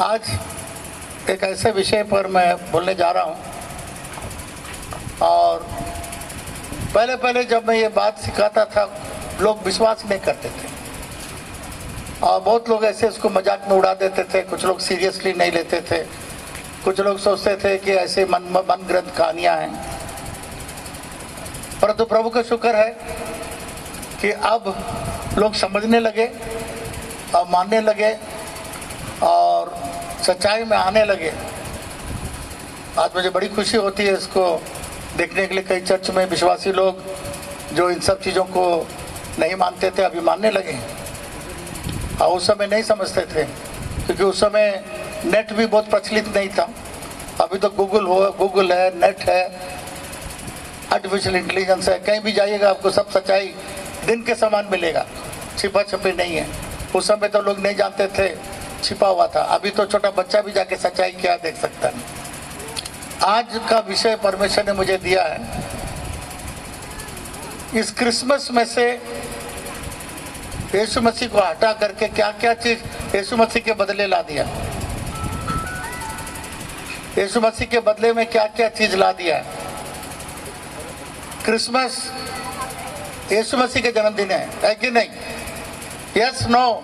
आज एक ऐसे विषय पर मैं बोलने जा रहा हूं और पहले जब मैं ये बात सिखाता था लोग विश्वास नहीं करते थे और बहुत लोग ऐसे उसको मजाक में उड़ा देते थे। कुछ लोग सीरियसली नहीं लेते थे, कुछ लोग सोचते थे कि ऐसे मन ग्रंथ कहानियाँ हैं। परंतु प्रभु का शुक्र है कि अब लोग समझने लगे और मानने लगे और सच्चाई में आने लगे। आज मुझे बड़ी खुशी होती है इसको देखने के लिए। कई चर्च में विश्वासी लोग जो इन सब चीज़ों को नहीं मानते थे अभी मानने लगे और उस समय नहीं समझते थे क्योंकि उस समय नेट भी बहुत प्रचलित नहीं था। अभी तो गूगल है, नेट है, आर्टिफिशियल इंटेलिजेंस है, कहीं भी जाइएगा आपको सब सच्चाई दिन के समान मिलेगा, छिपा छपी नहीं है। उस समय तो लोग नहीं जानते थे, छिपा हुआ था। अभी तो छोटा बच्चा भी जाके सच्चाई क्या देख सकता है। आज का विषय परमेश्वर ने मुझे दिया है, इस क्रिसमस में से यीशु मसीह को हटा करके क्या क्या चीज यीशु मसीह के बदले ला दिया, यीशु मसीह के बदले में क्या क्या चीज ला दिया है। क्रिसमस यीशु मसीह के जन्मदिन है कि नहीं? Yes no?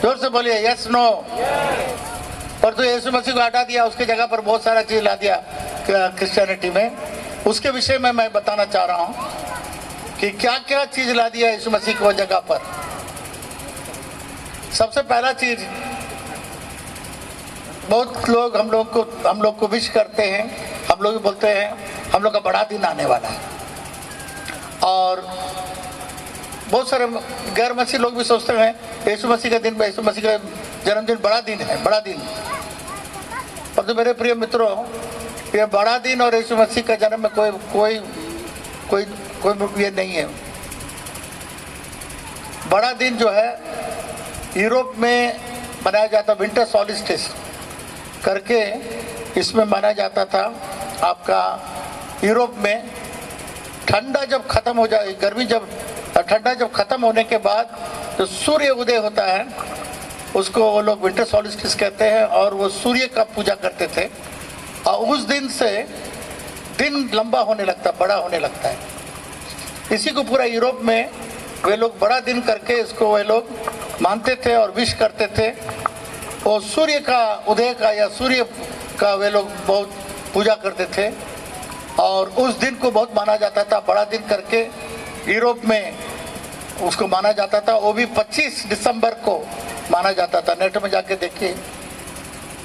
जोर से बोलिए यस नो। पर तो यीशु मसीह को हटा दिया, उसके जगह पर बहुत सारा चीज ला दिया क्रिश्चियनिटी में। उसके विषय में मैं बताना चाह रहा हूं कि क्या क्या चीज ला दिया यीशु मसीह को जगह पर। सबसे पहला चीज, बहुत लोग हम लोग को विश करते हैं, हम लोग भी बोलते हैं हम लोग का बड़ा दिन आने वाला है। और बहुत सारे गैर मसीह लोग भी सोचते हैं यीशु मसीह का दिन, यीशु मसीह का जन्मदिन बड़ा दिन है, बड़ा दिन। पर तो मेरे प्रिय मित्रों, ये बड़ा दिन और यीशु मसीह का जन्म में कोई ये नहीं है। बड़ा दिन जो है यूरोप में मनाया जाता, विंटर सॉलिस्टिस करके इसमें मनाया जाता था। आपका यूरोप में ठंडा जब खत्म हो जाए, ठंडा जब खत्म होने के बाद जो सूर्य उदय होता है उसको वो लोग विंटर सॉलिस्टिस कहते हैं और वो सूर्य का पूजा करते थे। और उस दिन से दिन लंबा होने लगता, बड़ा होने लगता है। इसी को पूरा यूरोप में वे लोग बड़ा दिन करके इसको वे लोग मानते थे और विश करते थे। और सूर्य का उदय का या सूर्य का वे लोग बहुत पूजा करते थे और उस दिन को बहुत माना जाता था। बड़ा दिन करके यूरोप में उसको माना जाता था। वो भी 25 दिसंबर को माना जाता था, नेट में जाके देखिए।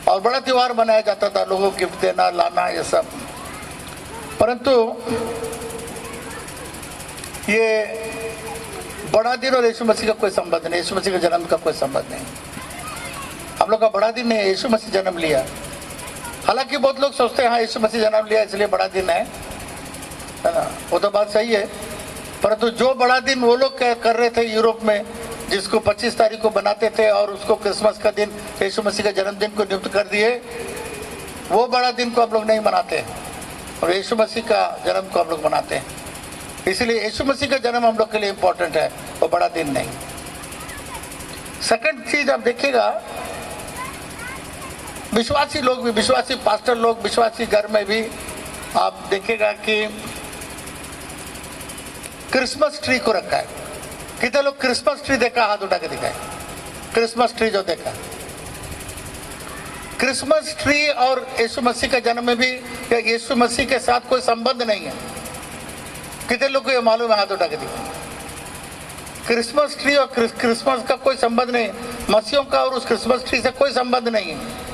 और बड़ा त्योहार मनाया जाता था, लोगों को गिफ्ट देना, लाना, ये सब। परंतु ये बड़ा दिन और यीशु मसीह का कोई संबंध नहीं, यीशु मसीह के जन्म का कोई संबंध नहीं। हम लोग का बड़ा दिन नहीं है, यीशु मसीह जन्म लिया। हालांकि बहुत लोग सोचते हैं हाँ यीशु मसीह जन्म लिया इसलिए बड़ा दिन है ना, वो तो बात सही है। परंतु जो बड़ा दिन वो लोग कर रहे थे यूरोप में, जिसको 25 तारीख को बनाते थे और उसको क्रिसमस का दिन यीशु मसीह के जन्मदिन को नियुक्त कर दिए, वो बड़ा दिन को हम लोग नहीं मनाते और यीशु मसीह का जन्म को हम लोग मनाते हैं। इसलिए यीशु मसीह का जन्म हम लोग के लिए इम्पोर्टेंट है, वो बड़ा दिन नहीं। सेकंड चीज आप देखिएगा, विश्वासी लोग भी, विश्वासी पास्टर लोग, विश्वासी घर में भी आप देखिएगा कि क्रिसमस ट्री को रखा है। कितने लोग क्रिसमस ट्री देखा? हाथ उठा के दिखाए। क्रिसमस ट्री जो देखा, क्रिसमस ट्री और यीशु मसीह का जन्म में भी यीशु मसीह के साथ कोई संबंध नहीं है। कितने लोग को ये मालूम है? हाथ उठा के दिखाए। क्रिसमस ट्री और क्रिसमस का कोई संबंध नहीं, मसीहों का और उस क्रिसमस ट्री से कोई संबंध नहीं है।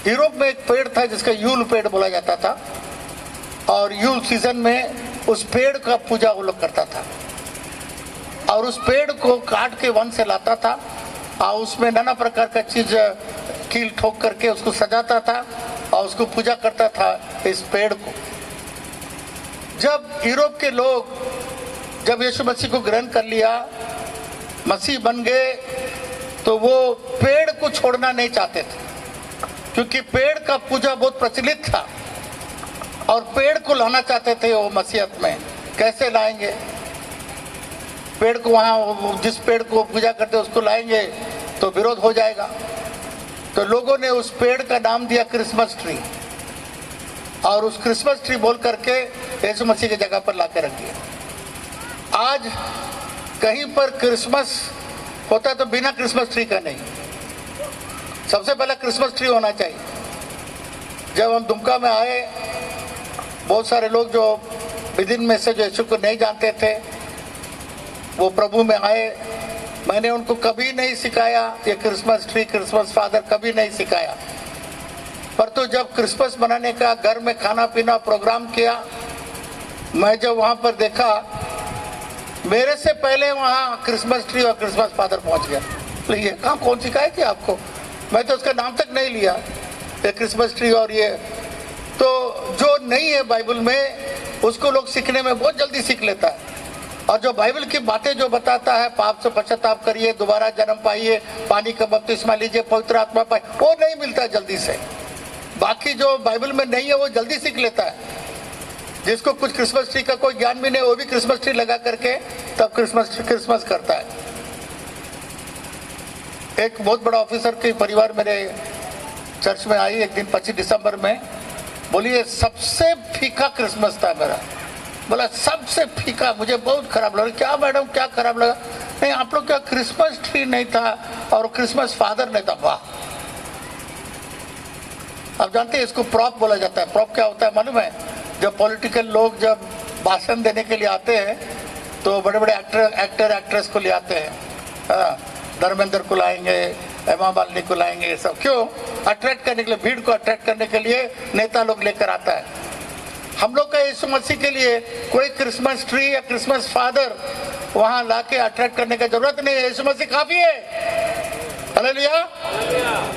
यूरोप में एक पेड़ था जिसका यूल पेड़ बोला जाता था और यूल सीजन में उस पेड़ का पूजा वो लोग करता था और उस पेड़ को काट के वन से लाता था और उसमें नाना प्रकार का चीज कील ठोक करके उसको सजाता था और उसको पूजा करता था इस पेड़ को। जब यूरोप के लोग जब यीशु मसीह को ग्रहण कर लिया, मसीह बन गए, तो वो पेड़ को छोड़ना नहीं चाहते थे क्योंकि पेड़ का पूजा बहुत प्रचलित था और पेड़ को लाना चाहते थे वो मसीहत में। कैसे लाएंगे? पेड़ को वहाँ जिस पेड़ को पूजा करते उसको लाएंगे तो विरोध हो जाएगा। तो लोगों ने उस पेड़ का नाम दिया क्रिसमस ट्री, और उस क्रिसमस ट्री बोल करके यीशु मसीह की जगह पर ला के रख दिया। आज कहीं पर क्रिसमस होता तो बिना क्रिसमस ट्री का नहीं, सबसे पहले क्रिसमस ट्री होना चाहिए। जब हम दुमका में आए, बहुत सारे लोग जो विदिन में से जो यीशु को नहीं जानते थे, वो प्रभु में आए। मैंने उनको कभी नहीं सिखाया ये क्रिसमस ट्री, क्रिसमस फादर, कभी नहीं सिखाया। पर तो जब क्रिसमस मनाने का घर में खाना पीना प्रोग्राम किया, मैं जब वहाँ पर देखा, मेरे से पहले वहाँ क्रिसमस ट्री और क्रिसमस फादर पहुँच गया। तो ये कहाँ, कौन सिखाया कि आपको? मैं तो उसका नाम तक नहीं लिया, ये क्रिसमस ट्री। और ये तो जो नहीं है बाइबल में, उसको लोग सीखने में बहुत जल्दी सीख लेता है। और जो बाइबल की बातें जो बताता है, पाप से पश्चाताप करिए, दोबारा जन्म पाइए, पानी का बपतिस्मा लीजिए, पवित्र आत्मा पाइए, वो नहीं मिलता जल्दी से। बाकी जो बाइबल में नहीं है वो जल्दी सीख लेता है। जिसको कुछ क्रिसमस ट्री का कोई ज्ञान भी नहीं, वो भी क्रिसमस ट्री लगा करके तब क्रिसमस करता है। एक बहुत बड़ा ऑफिसर के परिवार मेरे चर्च में आई एक दिन 25 दिसंबर में। बोली ये सबसे फीका क्रिसमस था मेरा। बोला सबसे फीका, मुझे बहुत खराब लगा। क्या मैडम, क्या खराब लगा? नहीं, आप लोग क्या क्रिसमस ट्री नहीं था और क्रिसमस फादर नहीं था। वाह! आप जानते हैं इसको प्रॉप बोला जाता है। प्रॉप क्या होता है मालूम है? जब पॉलिटिकल लोग जब भाषण देने के लिए आते हैं तो बड़े बड़े एक्टर एक्ट्रेस को ले आते हैं। हाँ, धर्मेंद्र को लाएंगे, हेमा मालिनी को लाएंगे, ये सब क्यों? अट्रैक्ट करने के लिए, भीड़ को अट्रैक्ट करने के लिए नेता लोग लेकर आता है। हम लोग का यीशु मसीह के लिए कोई क्रिसमस ट्री या क्रिसमस फादर वहां लाके अट्रैक्ट करने की जरूरत नहीं है। यीशु मसीह काफी है। हालेलुया,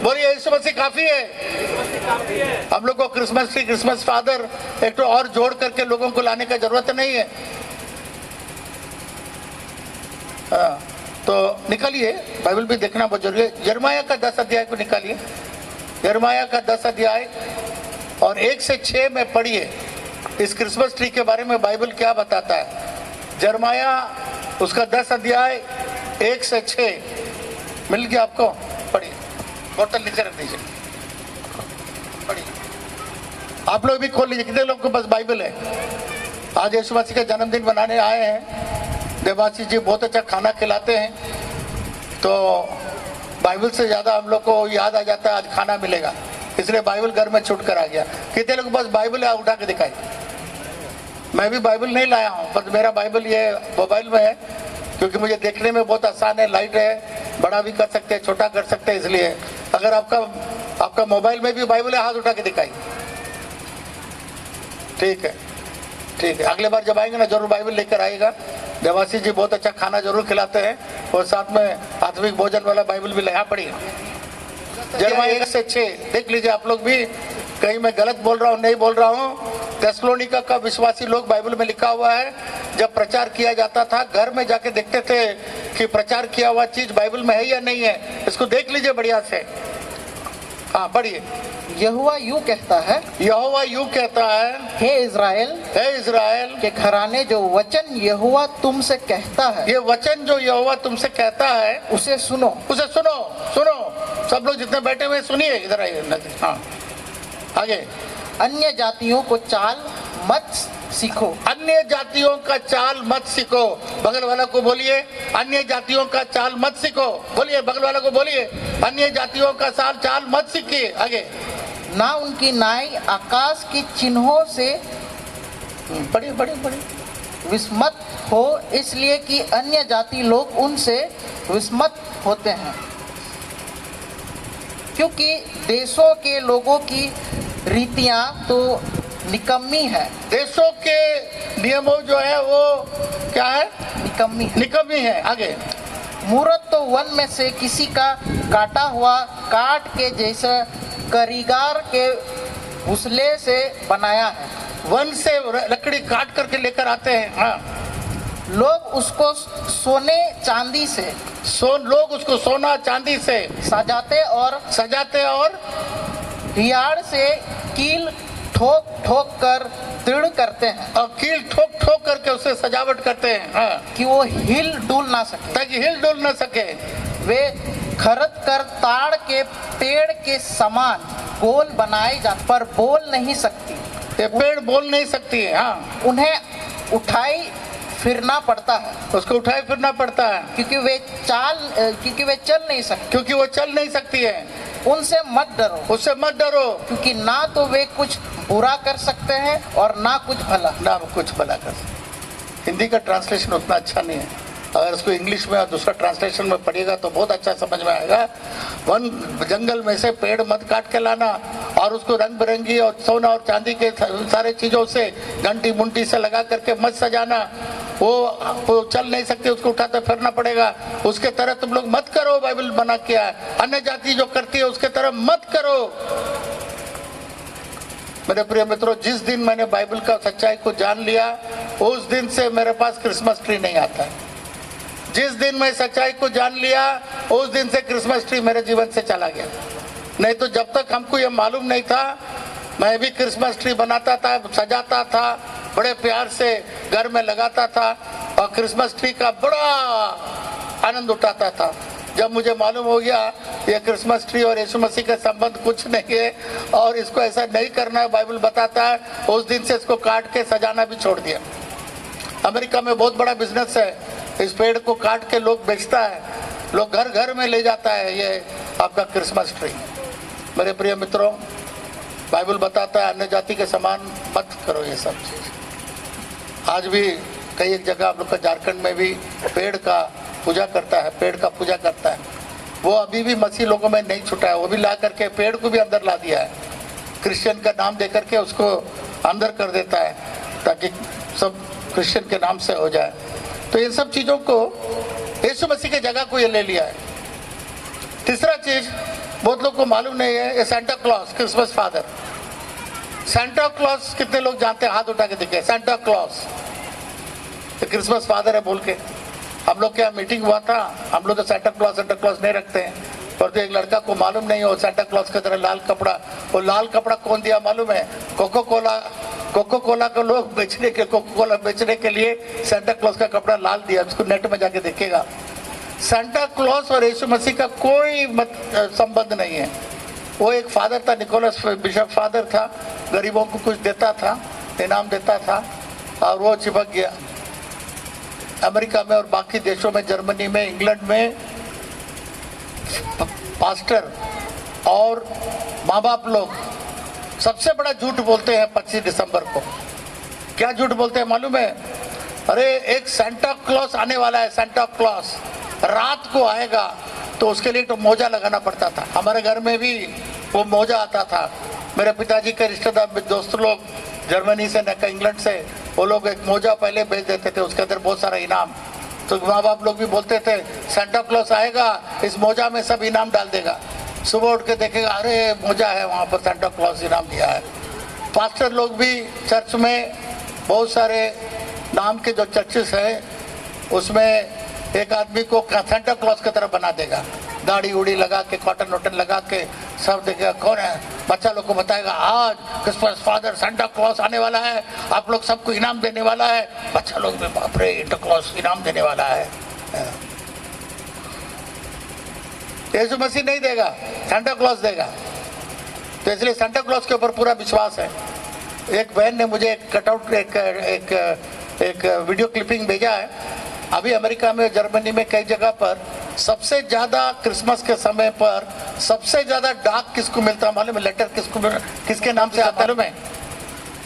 बोलिए यीशु मसीह काफी है। हम लोग को क्रिसमस ट्री, क्रिसमस फादर एक तो और जोड़ करके लोगों को लाने की जरूरत नहीं है। तो निकालिए, बाइबल भी देखना बहुत जरूरी है। यिर्मयाह का 10 अध्याय को निकालिए। यिर्मयाह का 10 अध्याय और 1 से 6 में पढ़िए इस क्रिसमस ट्री के बारे में बाइबल क्या बताता है। यिर्मयाह उसका 10 अध्याय 1 से 6 मिल गया आपको? पढ़िए, बोतल नीचे रख दीजिए, पढ़िए। आप लोग भी खोल लीजिए। कितने लोग को बस बाइबल है? आज यीशु मसीह का जन्मदिन मनाने आए हैं। देवासी जी बहुत अच्छा खाना खिलाते हैं, तो बाइबल से ज़्यादा हम लोग को याद आ जाता है आज खाना मिलेगा, इसलिए बाइबल घर में छूट कर आ गया। कितने लोग बस बाइबल है उठा के दिखाई? मैं भी बाइबल नहीं लाया हूँ, पर मेरा बाइबल ये मोबाइल में है, क्योंकि मुझे देखने में बहुत आसान है। लाइट है, बड़ा भी कर सकते हैं, छोटा कर सकते हैं, इसलिए। अगर आपका मोबाइल में भी बाइबल है, हाथ उठा के दिखाई। ठीक है, ठीक है। अगले बार जब आएंगे ना जरूर बाइबल लेकर आएगा। देवासी जी बहुत अच्छा खाना जरूर खिलाते हैं, और साथ में आत्मिक भोजन वाला बाइबल भी लाया। पढ़िए यिर्मयाह 1 से 6 देख लीजिए। आप लोग भी, कहीं मैं गलत बोल रहा हूँ नहीं बोल रहा हूँ। थेसलोनिका का विश्वासी लोग बाइबल में लिखा हुआ है, जब प्रचार किया जाता था घर में जाके देखते थे कि प्रचार किया हुआ चीज बाइबल में है या नहीं है। इसको देख लीजिए बढ़िया से। हाँ पढ़िए। यहोवा यूं कहता है, यहोवा यूं कहता है, हे इज़राइल, हे इज़राइल के घराने, जो वचन यहोवा तुमसे कहता है, ये वचन जो यहोवा तुमसे कहता है उसे सुनो। उसे सुनो। सुनो, सब लोग जितने बैठे हुए सुनिए। इधर आइए। हाँ आगे। अन्य जातियों को चाल मत सीखो। अन्य जातियों का चाल मत सीखो। बगल वाला को बोलिए अन्य जातियों का चाल मत सीखो। बोलिए, बगल वाला को बोलिए अन्य जातियों का चाल मत सीखिए। आगे। ना उनकी नाई आकाश की चिन्हों से पढ़िए पढ़िए पढ़िए। विस्मत हो, इसलिए कि अन्य जाति लोग उनसे विस्मत होते हैं, क्योंकि देशों के लोगों की रीतियां तो निकम्मी है। देशों के नियमों जो है वो क्या है? निकम्मी है। निकम्मी है। आगे। मूरत तो वन में से किसी का काटा हुआ काट के जैसा कारीगर के उसले से बनाया है। वन से लकड़ी काट करके लेकर आते हैं। हाँ। लोग उसको सोने चांदी से लोग उसको सोना चांदी से सजाते और हियाड़ से कील ठोक ठोक कर दृढ़ करते हैं, और कील ठोक ठोक करके उससे सजावट करते हैं। हाँ। कि वो हिल डुल ना सके, ताकि हिल डुल ना सके। वे खरद कर ताड़ के पेड़ के समान गोल बनाए जाते पर बोल नहीं सकती। ये पेड़ बोल नहीं सकती है। हाँ, उन्हें उठाई फिरना पड़ता है उसको उठाए फिरना पड़ता है क्योंकि वे चल नहीं सकते। क्योंकि वो चल नहीं सकती है। उनसे मत डरो, उससे मत डरो, क्योंकि ना तो वे कुछ बुरा कर सकते हैं और ना कुछ भला। ना वो कुछ भला कर सकते। हिंदी का ट्रांसलेशन उतना अच्छा नहीं है, अगर उसको इंग्लिश में और दूसरा ट्रांसलेशन में पढ़िएगा तो बहुत अच्छा समझ में आएगा। वन जंगल में से पेड़ मत काट के लाना और उसको रंग बिरंगी और सोना और चांदी के सारे चीजों से घंटी मुंटी से लगा करके मत सजाना। वो चल नहीं सकते, उसको उठाते फिरना पड़ेगा। उसके तरह तुम लोग मत करो, बाइबल मना किया है। अन्य जाति जो करती है उसके तरह मत करो। मेरे प्रिय मित्रों, जिस दिन मैंने बाइबल का सच्चाई को जान लिया उस दिन से मेरे पास क्रिसमस ट्री नहीं आता है। जिस दिन मैं सच्चाई को जान लिया उस दिन से क्रिसमस ट्री मेरे जीवन से चला गया। नहीं तो जब तक हमको ये मालूम नहीं था, मैं भी क्रिसमस ट्री बनाता था, सजाता था, बड़े प्यार से घर में लगाता था और क्रिसमस ट्री का बड़ा आनंद उठाता था। जब मुझे मालूम हो गया ये क्रिसमस ट्री और यीशु मसीह का संबंध कुछ नहीं है और इसको ऐसा नहीं करना है, बाइबल बताता है, उस दिन से इसको काट के सजाना भी छोड़ दिया। अमेरिका में बहुत बड़ा बिजनेस है, इस पेड़ को काट के लोग बेचता है, लोग घर घर में ले जाता है ये आपका क्रिसमस ट्री। मेरे प्रिय मित्रों, बाइबल बताता है अन्य जाति के समान मत करो ये सब चीज। आज भी कई एक जगह आप लोग का झारखंड में भी पेड़ का पूजा करता है, पेड़ का पूजा करता है। वो अभी भी मसीह लोगों में नहीं छुटा है, वो भी ला करके पेड़ को भी अंदर ला दिया है, क्रिश्चियन का नाम दे करके उसको अंदर कर देता है ताकि सब क्रिश्चियन के नाम से हो जाए। तो इन सब चीज़ों को यीशु मसीह की जगह को ये ले लिया है। तीसरा चीज बहुत लोग को मालूम नहीं है, ये Santa Claus, Christmas father. Santa Claus कितने लोग जानते हैं? हाथ उठा के दिखे। सेंटा क्लॉज तो क्रिसमस फादर है बोल के। हम लोग क्या मीटिंग हुआ था, हम लोग तो सेंटा क्लॉज नहीं रखते हैं, पर तो एक लड़का को मालूम नहीं हो सेंटा क्लॉज की तरह लाल कपड़ा, वो लाल कपड़ा कौन दिया मालूम है? कोको कोला को लोग कोको कोला बेचने के लिए सेंटा क्लॉज का कपड़ा लाल दिया। उसको नेट में जाके देखेगा। सेंटा क्लॉज और यीशु मसीह का कोई संबंध नहीं है। वो एक फादर था, निकोलस बिशप फादर था, गरीबों को कुछ देता था, इनाम देता था और वो चिपक गया। अमेरिका में और बाकी देशों में, जर्मनी में, इंग्लैंड में पास्टर और माँ बाप लोग सबसे बड़ा झूठ बोलते हैं 25 दिसंबर को। क्या झूठ बोलते हैं मालूम है? अरे एक सेंटा क्लॉज आने वाला है, सेंटा क्लॉज रात को आएगा तो उसके लिए तो मोजा लगाना पड़ता था। हमारे घर में भी वो मोजा आता था। मेरे पिताजी के रिश्तेदार दोस्त लोग जर्मनी से न इंग्लैंड से, वो लोग एक मोजा पहले भेज देते थे, उसके अंदर बहुत सारा इनाम। तो माँ बाप लोग भी बोलते थे सेंटा क्लॉज आएगा, इस मोजा में सब इनाम डाल देगा। सुबह उठ के देखेगा, अरे मोजा है वहाँ पर, सेंटा क्लॉज इनाम दिया है। पास्टर लोग भी चर्च में, बहुत सारे नाम के जो चर्चेस हैं उसमें एक आदमी को सेंटा क्लॉज की तरह बना देगा, दाढ़ी उड़ी लगा के, कॉटन वॉटन लगा के, सब देखेगा कौन है। बच्चा लोग को बताएगा आज क्रिसमस फादर सेंटा क्लॉज आने वाला है, आप लोग सबको इनाम देने वाला है। बच्चा लोग भी बाप रे सेंटा क्लॉज इनाम देने वाला है। यीशु मसीह नहीं देगा, सेंटा क्लॉज देगा। तो इसलिए सेंटा क्लॉज के ऊपर पूरा विश्वास है। एक बहन ने मुझे एक कटआउट, एक वीडियो क्लिपिंग भेजा है। अभी अमेरिका में, जर्मनी में कई जगह पर सबसे ज्यादा क्रिसमस के समय पर सबसे ज्यादा डाक किसको मिलता है मालूम है? लेटर किसके नाम से आता है?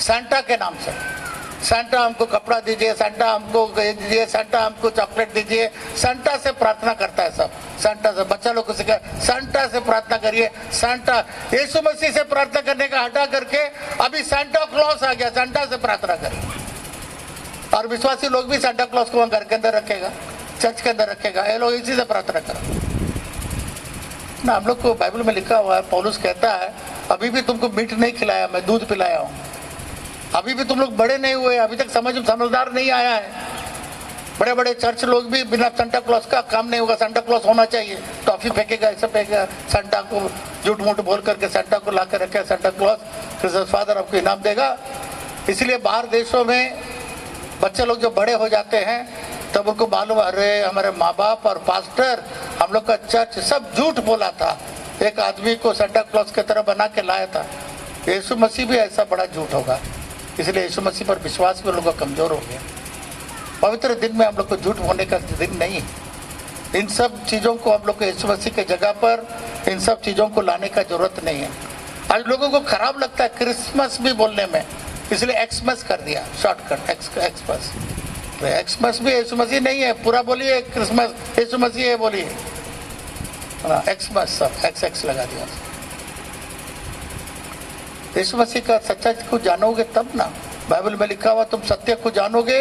सेंटा के नाम से। सेंटा हमको कपड़ा दीजिए, सेंटा हमको दीजिए, सेंटा हमको चॉकलेट दीजिए। सेंटा से प्रार्थना करता है सब। सेंटा से बच्चा लोग को सिखा, सेंटा से प्रार्थना करिए। सेंटा, यीशु मसीह से प्रार्थना करने का हटा करके अभी सेंटा क्लॉज आ गया, सेंटा से प्रार्थना करिए। और विश्वासी लोग भी सेंटा क्लॉज को घर के अंदर रखेगा, चर्च के अंदर रखेगा, ये लोग इसी से प्रार्थना करो ना। हम लोग को बाइबल में लिखा हुआ है, पौलुस कहता है अभी भी तुमको मीट नहीं खिलाया, मैं दूध पिलाया हूँ। अभी भी तुम लोग बड़े नहीं हुए, अभी तक समझदार नहीं आया है। बड़े बड़े चर्च लोग भी बिना सेंटा क्लॉज का काम नहीं होगा। सेंटा क्लॉज होना चाहिए, टॉफी फेंकेगा, ऐसा फेंकेगा, सेंटा को झूठ मूठ बोल करके सेंटा को ला कर रखे, सेंटा क्लॉज क्रिसमस फादर आपको इनाम देगा। इसलिए बाहर देशों में बच्चे लोग जो बड़े हो जाते हैं तब उनको मालूम, अरे हमारे माँ बाप और पास्टर हम लोग का चर्च सब झूठ बोला था, एक आदमी को सेंटा क्लॉज की तरह बना के लाया था। यीशु मसीह भी ऐसा बड़ा झूठ होगा, इसलिए यीशु मसीह पर विश्वास भी लोगों का कमजोर हो गया। पवित्र दिन में हम लोग को झूठ होने का दिन नहीं है। इन सब चीज़ों को हम लोग को यीशु मसीह के जगह पर इन सब चीज़ों को लाने का जरूरत नहीं है। आज लोगों को खराब लगता है क्रिसमस भी बोलने में, इसलिए एक्समस कर दिया, शॉर्टकट एक्समस। तो एक्समस भी यीशु मसीह नहीं है, पूरा बोलिए क्रिसमस यीशु मसीह है, बोलिए एक्समस, सब एक्स लगा दिया। यीशु मसीह का सच्चाई को जानोगे तब ना, बाइबल में लिखा हुआ तुम सत्य को जानोगे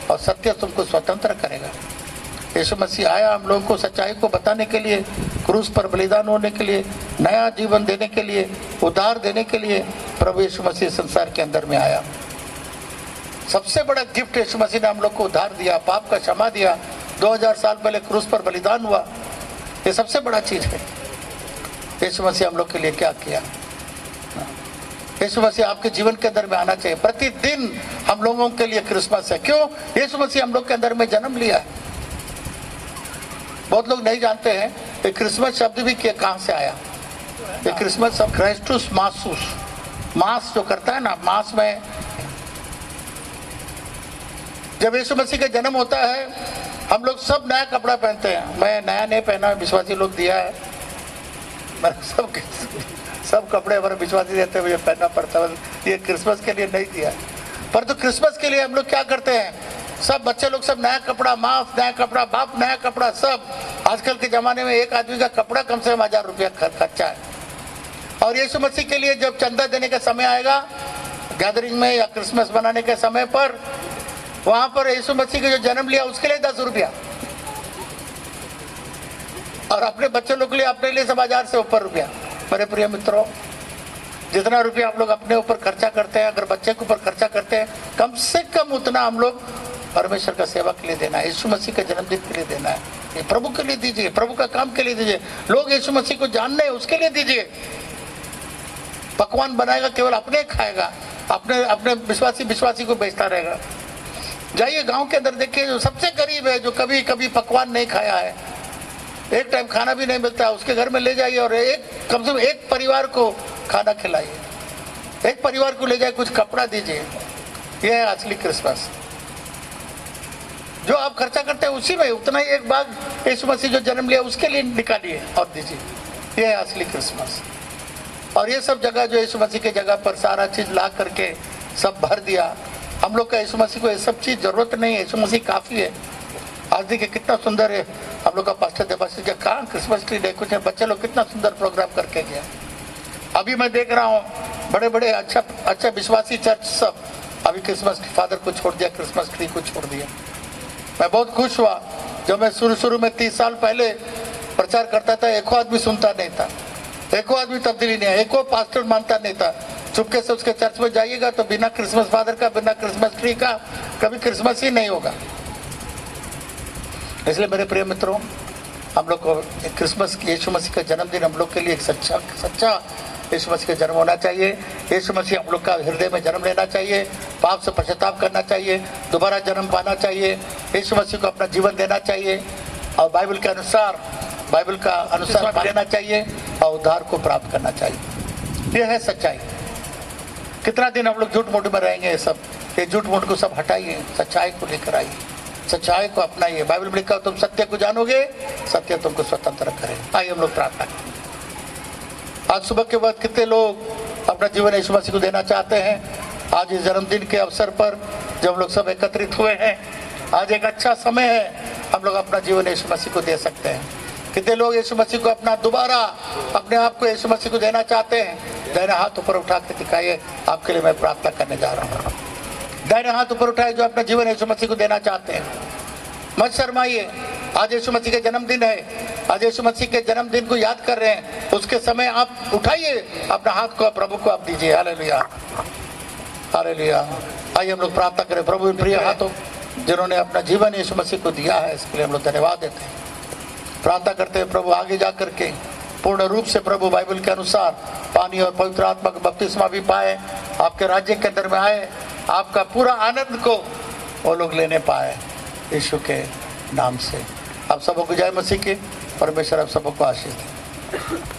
और सत्य तुमको स्वतंत्र करेगा। यीशु मसीह आया हम लोगों को सच्चाई को बताने के लिए, क्रूस पर बलिदान होने के लिए, नया जीवन देने के लिए, उद्धार देने के लिए प्रभु यीशु मसीह संसार के अंदर में आया। सबसे बड़ा गिफ्ट यीशु मसीह ने हम लोग को उद्धार दिया, पाप का क्षमा दिया। 2000 साल पहले क्रूस पर बलिदान हुआ, ये सबसे बड़ा चीज है। यीशु मसीह हम लोग के लिए क्या किया। यीशु मसीह आपके जीवन के अंदर में आना चाहिए। प्रतिदिन हम लोगों के लिए क्रिसमस है। क्यों? यीशु मसीह हम लोग के अंदर में जन्म लिया है। बहुत लोग नहीं जानते हैं कि क्रिसमस शब्द भी कहाँ से आया। ये क्रिसमस शब्द क्राइस्टुस मासूस, मास जो करता है ना, मास में जब यीशु मसीह का जन्म होता है हम लोग सब नया कपड़ा पहनते हैं। मैं नया नहीं पहना, विश्वासी लोग दिया है, सब कपड़े हमारे विश्वासी देते हुए पहनना पड़ता है। ये क्रिसमस के लिए नहीं दिया, पर तो क्रिसमस के लिए हम लोग क्या करते हैं, सब बच्चे लोग सब नया कपड़ा, माँ नया कपड़ा, बाप नया कपड़ा, सब। आजकल के ज़माने में एक आदमी का कपड़ा कम से कम 1000 रुपया खर्चा है। और यीशु मसीह के लिए जब चंदा देने का समय आएगा गैदरिंग में या क्रिसमस बनाने के समय पर, वहाँ पर यीशु मसीह के जो जन्म लिया उसके लिए 10 रुपया, और अपने बच्चे लोग के लिए अपने लिए सब 1000 से ऊपर रुपया। मेरे प्रिय मित्रों, जितना रुपया आप लोग अपने ऊपर खर्चा करते हैं, अगर बच्चे के ऊपर खर्चा करते हैं, कम से कम उतना हम लोग परमेश्वर का सेवा के लिए देना है, यीशु मसीह के जन्मदिन के लिए देना है। ये प्रभु के लिए दीजिए, प्रभु का काम के लिए दीजिए। लोग यीशु मसीह को जानने हैं उसके लिए दीजिए। पकवान बनाएगा केवल अपने खाएगा, अपने विश्वासी को बेचता रहेगा। जाइए गांव के अंदर देखिए, जो सबसे गरीब है, जो कभी कभी पकवान नहीं खाया है, एक टाइम खाना भी नहीं मिलता है, उसके घर में ले जाइए और कम से कम एक परिवार को खाना खिलाइए, एक परिवार को ले जाए, कुछ कपड़ा दीजिए। यह है असली क्रिसमस। जो आप खर्चा करते हैं उसी में उतना ही एक भाग यीशु मसीह जो जन्म लिया उसके लिए निकालिए और दीजिए। यह है असली क्रिसमस। और ये सब जगह जो यीशु मसीह की जगह पर सारा चीज ला करके सब भर दिया। हम लोग का यीशु मसीह को ये सब चीज जरूरत नहीं है, यीशु मसीह काफी है। आज देखिए कितना सुंदर है हम लोग का पास्टर देवाशीष जी, कहाँ क्रिसमस ट्री डेकोरेशन, बच्चे लोग कितना सुंदर प्रोग्राम करके गया। अभी मैं देख रहा हूँ बड़े बड़े अच्छा विश्वासी चर्च सब अभी क्रिसमस फादर को छोड़ दिया, क्रिसमस ट्री को छोड़ दिया। मैं बहुत खुश हुआ। जब मैं शुरू में 30 साल पहले प्रचार करता था, एको आदमी सुनता नहीं था, एको आदमी तब्दीली नहीं है, एको पास्टर मानता नहीं था। चुपके से उसके चर्च में जाइएगा तो बिना क्रिसमस फादर का, बिना क्रिसमस ट्री का कभी क्रिसमस ही नहीं होगा। इसलिए मेरे प्रिय मित्रों, हम लोग को क्रिसमस यीशु मसीह का जन्मदिन हम लोग के लिए एक सच्चा यीशु मसीह का जन्म होना चाहिए। यीशु मसीह हम लोग का हृदय में जन्म लेना चाहिए, पाप से पश्चाताप करना चाहिए, दोबारा जन्म पाना चाहिए, यीशु मसीह को अपना जीवन देना चाहिए और बाइबल का अनुसार लेना चाहिए और उद्धार को प्राप्त करना चाहिए। यह है सच्चाई। कितना दिन हम लोग झूठ मूठ में रहेंगे। ये झूठ मूठ को सब हटाइए, सच्चाई को लेकर आइए, सच्चाई को अपनाइए। बाइबल में लिखा तुम सत्य को जानोगे, सत्य तुमको स्वतंत्र करे। आइए हम लोग प्रार्थना करें। आज सुबह के बाद कितने लोग अपना जीवन यीशु मसीह को देना चाहते हैं। आज इस जन्मदिन के अवसर पर जब लोग सब एकत्रित हुए हैं, आज एक अच्छा समय है, हम लोग अपना जीवन यीशु मसीह को दे सकते हैं। कितने लोग यीशु मसीह को अपना दोबारा अपने आप को यीशु मसीह को देना चाहते हैं। दाहिने हाथ ऊपर उठा के दिखाइए, आपके लिए मैं प्रार्थना करने जा रहा हूँ। दाहिने हाथ ऊपर उठाए जो अपना जीवन यीशु मसीह को देना चाहते हैं। मत शर्माइए, आज यीशु मसीह के जन्मदिन है। आज यीशु मसीह के जन्मदिन को याद कर रहे हैं, उसके समय आप उठाइए अपना हाथ को, प्रभु को आप दीजिए। Hallelujah, hallelujah. आइए हम लोग प्रार्थना करें। प्रभु इन प्रिय हाथों जिन्होंने अपना जीवन यीशु मसीह को दिया है, इसके लिए हम लोग धन्यवाद देते हैं। प्रार्थना करते हैं प्रभु आगे जा करके पूर्ण रूप से प्रभु बाइबल के अनुसार पानी और पवित्र आत्मा का बपतिस्मा भी पाए, आपके राज्य के अंदर में आए, आपका पूरा आनंद को वो लोग लेने पाए। यीशु के नाम से। आप सबको जय मसीह की, परमेश्वर आप सबको आशीष दे।